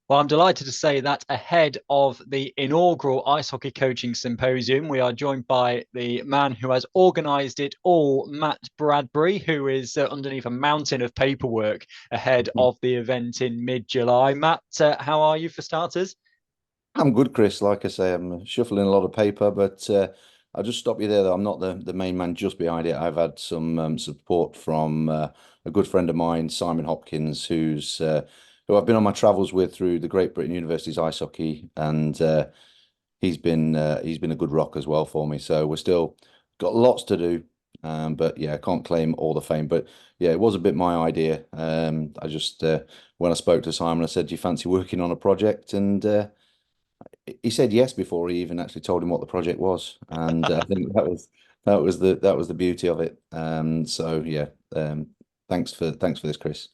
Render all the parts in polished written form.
Well, I'm delighted to say that ahead of the inaugural Ice Hockey Coaching Symposium, we are joined by the man who has organised it all, Matt Bradbury, who is underneath a mountain of paperwork ahead of the event in mid-July. Matt, how are you for starters? I'm good, Chris. Like I say, I'm shuffling a lot of paper, but I'll just stop you there, though. I'm not the main man just behind it. I've had some support from a good friend of mine, Simon Hopkins, who I've been on my travels with through the Great Britain University's ice hockey, and he's been a good rock as well for me. So we're still got lots to do, but yeah, I can't claim all the fame. But yeah, it was a bit my idea. I just when I spoke to Simon, I said, "Do you fancy working on a project?" And he said yes before he even actually told him what the project was, and I think that was the beauty of it. So yeah, thanks for this, Chris.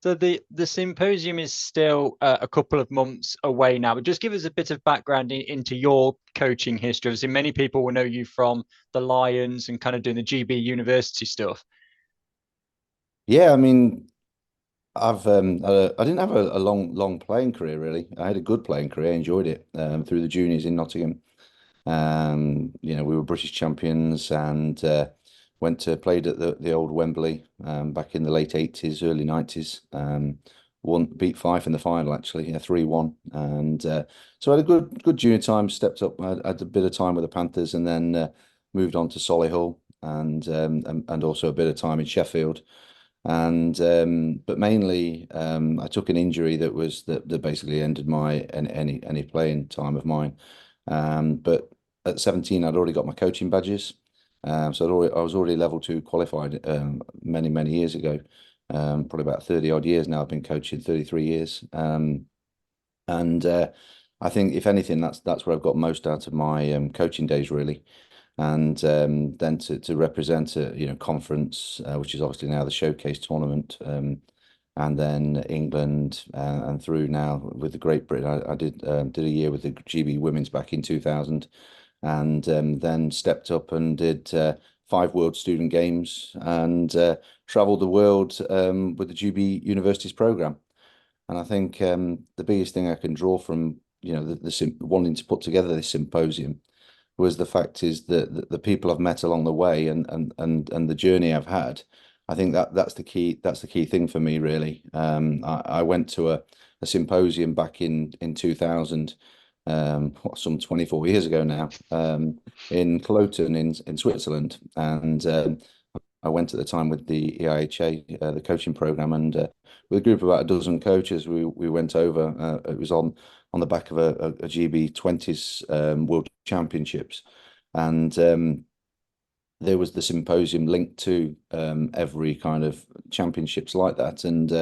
So the symposium is still a couple of months away now, but just give us a bit of background into your coaching history. Obviously, many people will know you from the Lions and kind of doing the GB University stuff. Yeah, I mean, I didn't have a long playing career really. I had a good playing career, I enjoyed it through the juniors in Nottingham. We were British champions and played at the old Wembley back in the late 80s, early 90s. Beat Fife in the final actually, yeah, 3-1. And so I had a good junior time, stepped up, I had a bit of time with the Panthers and then moved on to Solihull and also a bit of time in Sheffield. And but mainly I took an injury that basically ended my any playing time of mine. But at 17, I'd already got my coaching badges. I was already level two qualified many years ago. Probably about 30 odd years now. I've been coaching 33 years. And I think if anything, that's where I've got most out of my coaching days really. And then to represent a conference, which is obviously now the showcase tournament, and then England and through now with the Great Britain. I did a year with the GB Women's back in 2000, and then stepped up and did 5 World Student Games and travelled the world with the GB Universities program. And I think the biggest thing I can draw from wanting to put together this symposium was the fact is that the people I've met along the way and the journey I've had. I think that's the key thing for me really. I went to a symposium back in 2000, some 24 years ago now, in Cologne in Switzerland, and I went at the time with the EIHA, the coaching program, and with a group of about a dozen coaches, we went over. It was on the back of a GB 20s World Championships, and there was the symposium linked to every kind of championships like that, and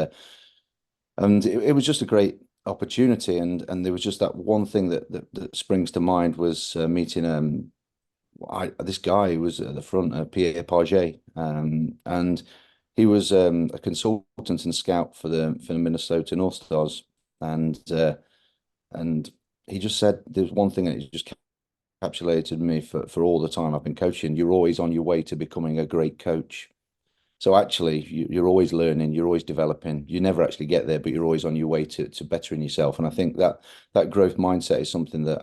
it was just a great opportunity, and there was just that one thing that springs to mind was meeting this guy who was at the front, Pierre Paget, and he was a consultant and scout for the Minnesota North Stars, and and he just said there's one thing that he just encapsulated me for all the time I've been coaching. You're always on your way to becoming a great coach. So actually, you're always learning, you're always developing. You never actually get there, but you're always on your way to bettering yourself. And I think that growth mindset is something that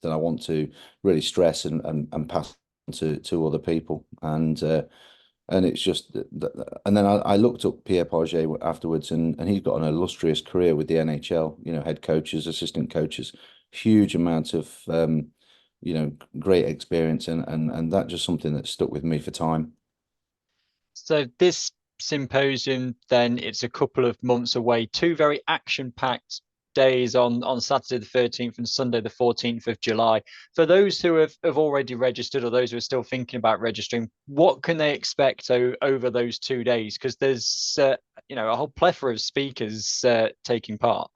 I want to really stress and pass on to other people. And it's just and then I looked up Pierre Paget afterwards, and he's got an illustrious career with the NHL. Head coaches, assistant coaches, huge amount of great experience, and that just something that stuck with me for time. So this symposium, then it's a couple of months away. Two very action-packed days on Saturday the 13th and Sunday the 14th of July. For those who have already registered or those who are still thinking about registering, what can they expect over those 2 days? Because there's a whole plethora of speakers taking part.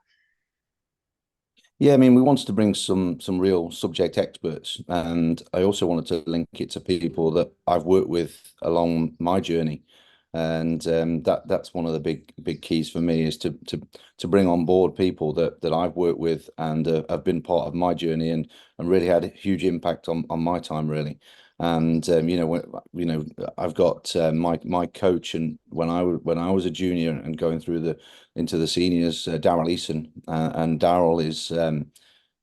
Yeah, I mean, we wanted to bring some real subject experts, and I also wanted to link it to people that I've worked with along my journey, and that's one of the big keys for me is to bring on board people that I've worked with and have been part of my journey and really had a huge impact on my time really. And I've got my coach, and when I was a junior and going through the into the seniors, Daryl Eason, and Daryl is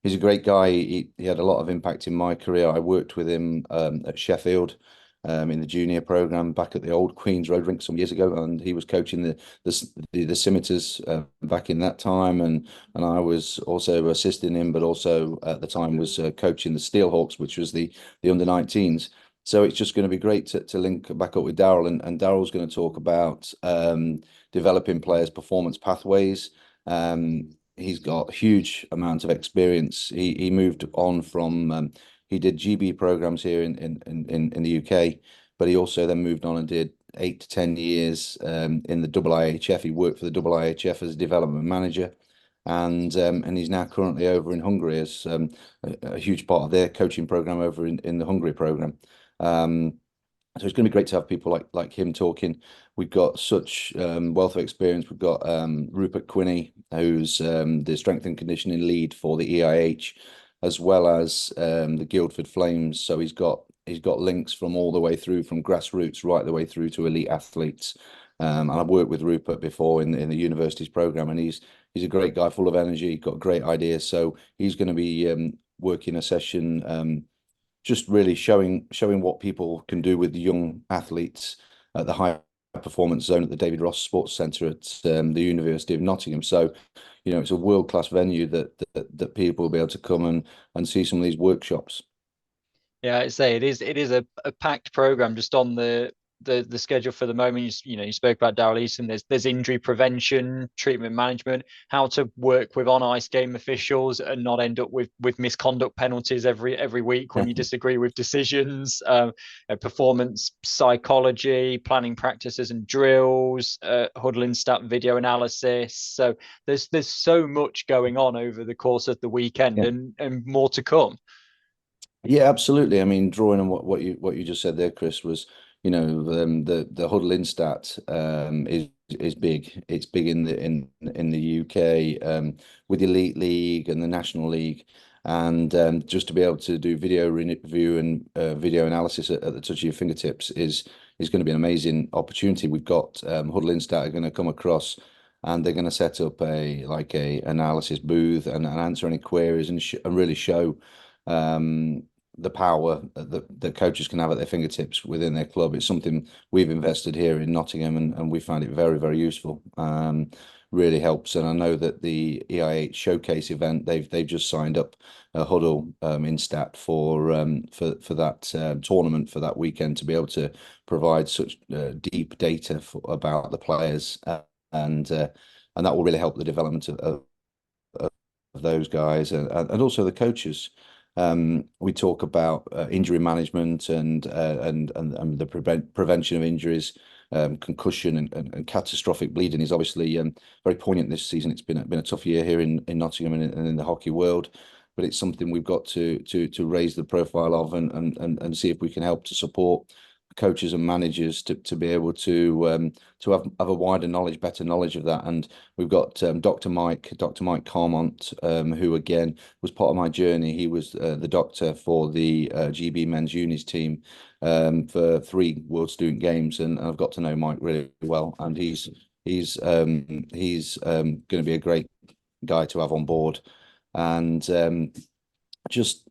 he's a great guy. He had a lot of impact in my career. I worked with him at Sheffield in the junior program back at the old Queen's Road rink some years ago, and he was coaching the Scimitars back in that time, and I was also assisting him, but also at the time was coaching the Steelhawks, which was the under-19s. So it's just going to be great to link back up with Daryl, and Daryl's going to talk about developing players' performance pathways. He's got a huge amount of experience. He moved on from he did GB programs here in the UK, but he also then moved on and did 8 to 10 years in the IIHF. He worked for the IIHF as a development manager, and he's now currently over in Hungary as a huge part of their coaching program over in the Hungary program. So it's going to be great to have people like him talking. We've got such wealth of experience. We've got Rupert Quinney, who's the strength and conditioning lead for the EIH, as well as the Guildford Flames. So he's got links from all the way through, from grassroots right the way through to elite athletes. And I've worked with Rupert before in the universities program, and he's a great guy, full of energy, got great ideas. So he's going to be working a session. Just really showing what people can do with young athletes at the high performance zone at the David Ross Sports Centre at the University of Nottingham. So, it's a world-class venue that people will be able to come and see some of these workshops. Yeah, I'd say it is a packed program just on the schedule for the moment. You spoke about Daryl Easton. There's injury prevention, treatment management, how to work with on ice game officials and not end up with misconduct penalties every week when you disagree with decisions. Performance psychology, planning practices and drills, huddling stat video analysis. So there's so much going on over the course of the weekend, Yeah. and more to come. Yeah, absolutely. I mean, drawing on what you just said there, Chris, was the huddle in stat is big. It's big in the UK with the Elite League and the National League, and just to be able to do video review and video analysis at the touch of your fingertips is going to be an amazing opportunity. We've got huddle in stat are going to come across. And they're going to set up a analysis booth and answer any queries and really show the power that coaches can have at their fingertips within their club. It's something we've invested here in Nottingham, and we find it very, very useful. Really helps. And I know that the EIH showcase event, they've just signed up a huddle in stat for that tournament for that weekend, to be able to provide such deep data about the players, and that will really help the development of those guys, and also the coaches. We talk about injury management and the prevention of injuries. Concussion and catastrophic bleeding is obviously very poignant this season. It's been a tough year here in Nottingham and in the hockey world, but it's something we've got to raise the profile of, and see if we can help to support coaches and managers to be able to have a wider knowledge, better knowledge of that. And we've got Dr. Mike Carmont, who again was part of my journey. He was the doctor for the GB men's unis team for 3 World Student Games, and I've got to know Mike really well, and he's going to be a great guy to have on board. And just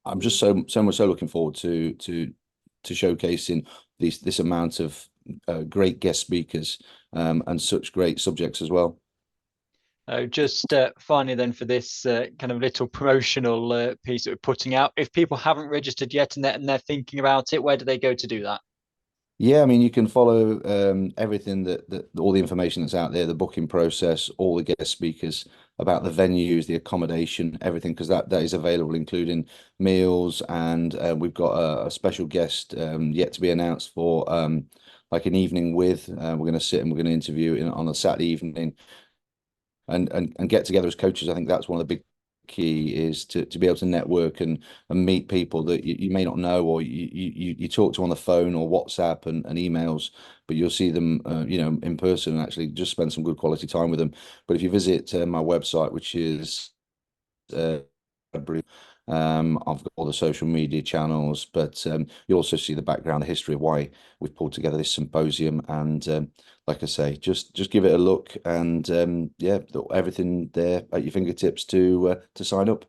I'm just so much looking forward to showcasing this amount of great guest speakers and such great subjects as well. Just finally, then, for this kind of little promotional piece that we're putting out, if people haven't registered yet and they're thinking about it, where do they go to do that? Yeah, I mean, you can follow everything that all the information that's out there, the booking process, all the guest speakers, about the venues, the accommodation, everything, because that is available, including meals, and we've got a special guest yet to be announced for like an evening with. We're going to sit and we're going to interview on a Saturday evening, and get together as coaches. I think that's one of the big key, is to be able to network and meet people that you may not know, or you talk to on the phone or WhatsApp and emails, but you'll see them in person, and actually just spend some good quality time with them. But if you visit my website, which is Bradbury, I've got all the social media channels, but you also see the background, the history of why we've pulled together this symposium. And like I say, just give it a look, and yeah, everything there at your fingertips to sign up.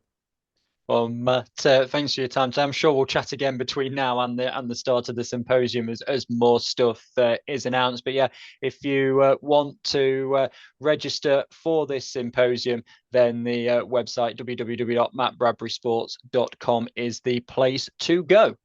Well, Matt, thanks for your time. So I'm sure we'll chat again between now and the start of the symposium as more stuff is announced. But yeah, if you want to register for this symposium, then the website www.mattbradburysports.com is the place to go.